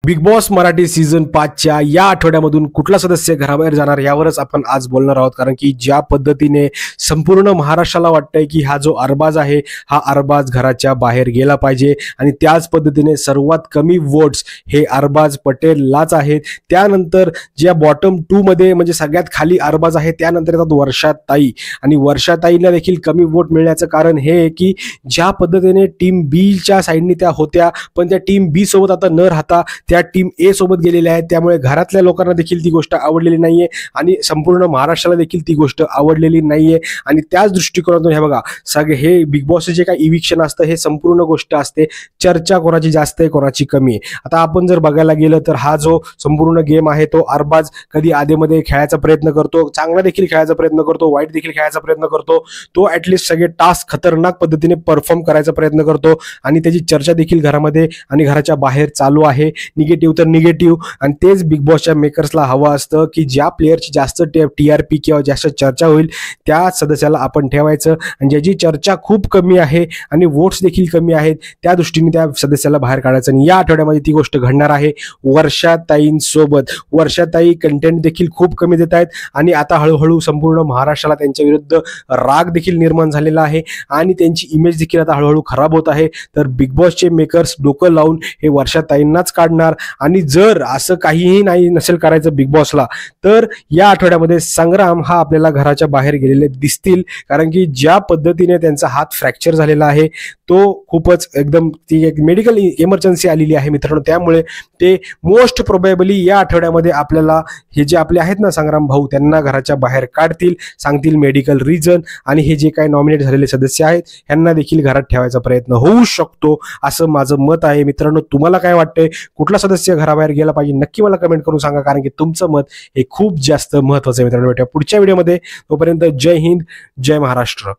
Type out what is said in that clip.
Big boss Marathi season 5च्या या आठवड्यामधून कुठला सदस्य घराबाहेर जाणार यावरच आपण आज बोलणार आहोत। कारण की ज्या पद्धतीने संपूर्ण महाराष्ट्राला वाटतंय की हा जो अरबाज आहे हा अरबाज घराच्या बाहेर गेला पाहिजे आणि त्याच पद्धतीने सर्वात कमी वोट्स हे अरबाज पटेललाच आहेत। त्यानंतर ज्या बॉटम 2 मध्ये म्हणजे सगळ्यात खाली अरबाज आहे त्यानंतर येतात वर्षाताई आणि वर्षाताईला देखील कमी वोट मिळण्याचं कारण हे आहे की ज्या पद्धतीने टीम बी च्या साईडने त्या होत्या पण त्या टीम बी सोबत आता न राहता त्या टीम ए सोबत गेलेल्या आहेत। त्यामुळे घरातल्या लोकांना देखील ती गोष्ट आवडलेली नाहीये आणि संपूर्ण महाराष्ट्राला देखील ती गोष्ट आवडलेली नाहीये आणि त्याच दृष्टिकोनातून हे बघा सगळे हे बिग बॉसचे जे काही इविक्शन असतं हे संपूर्ण गोष्ट असते चर्चा कोणाची जास्त आहे कोणाची कमी आहे। आता आपण जर बघायला गेलं तर हा जो संपूर्ण गेम आहे तो अरबाज कधी आधेमध्ये खेळायचा प्रयत्न करतो, चांगला देखील खेळायचा प्रयत्न करतो, वाईट देखील खेळायचा प्रयत्न करतो, तो ऍटलिस्ट सगळे टास्क खतरनाक पद्धतीने परफॉर्म करायचा प्रयत्न करतो आणि त्याची चर्चा देखील घरामध्ये आणि घराच्या बाहेर चालू आहे। निगेटिव्ह तर निगेटिव्ह आणि तेच बिग बॉसच्या मेकर्सला हवं असतं की ज्या प्लेयरची जास्त टीआरपी किंवा जास्त चर्चा होईल त्या सदस्याला आपण ठेवायचं आणि ज्याची चर्चा खूप कमी आहे आणि वोट्स देखील कमी आहेत त्या दृष्टीने त्या सदस्याला बाहेर काढायचं। आणि या आठवड्यामध्ये ती गोष्ट घडणार आहे वर्षाताईंसोबत। वर्षाताई कंटेंट देखील खूप कमी देत आहेत आणि आता हळूहळू संपूर्ण महाराष्ट्राला त्यांच्या विरुद्ध राग देखील निर्माण झालेला आहे आणि त्यांची इमेज देखील आता हळूहळू खराब होत आहे। तर बिग बॉसचे मेकर्स डोकं लावून हे वर्षाताईंनाच काढणार आणि जर असं काहीही नाही नसेल करायचं बिग बॉसला तर या आठवड्यामध्ये संग्राम हा आपल्याला घराच्या बाहेर गेलेले दिसतील। कारण की ज्या पद्धतीने त्यांचा हात फ्रॅक्चर झालेला आहे तो खूपच एकदम ती एक मेडिकल इमर्जन्सी आलेली आहे मित्रांनो। त्यामुळे ते मोस्ट प्रोबेबली या आठवड्यामध्ये आपल्याला हे जे आपले आहेत ना संग्राम भाऊ त्यांना घराच्या बाहेर काढतील, सांगतील मेडिकल रिझन आणि हे जे काही नॉमिनेट झालेले सदस्य आहेत यांना देखील घरात ठेवायचा प्रयत्न होऊ शकतो असं माझं मत आहे। मित्रांनो तुम्हाला काय वाटतंय कुठला सदस्य घराबाहेर गेला पाहिजे नक्की मला कमेंट करून सांगा कारण की तुमचं मत हे खूप जास्त महत्त्वाचं आहे मित्रांनो। भेटूया पुढच्या व्हिडिओमध्ये, तोपर्यंत जय हिंद जय महाराष्ट्र।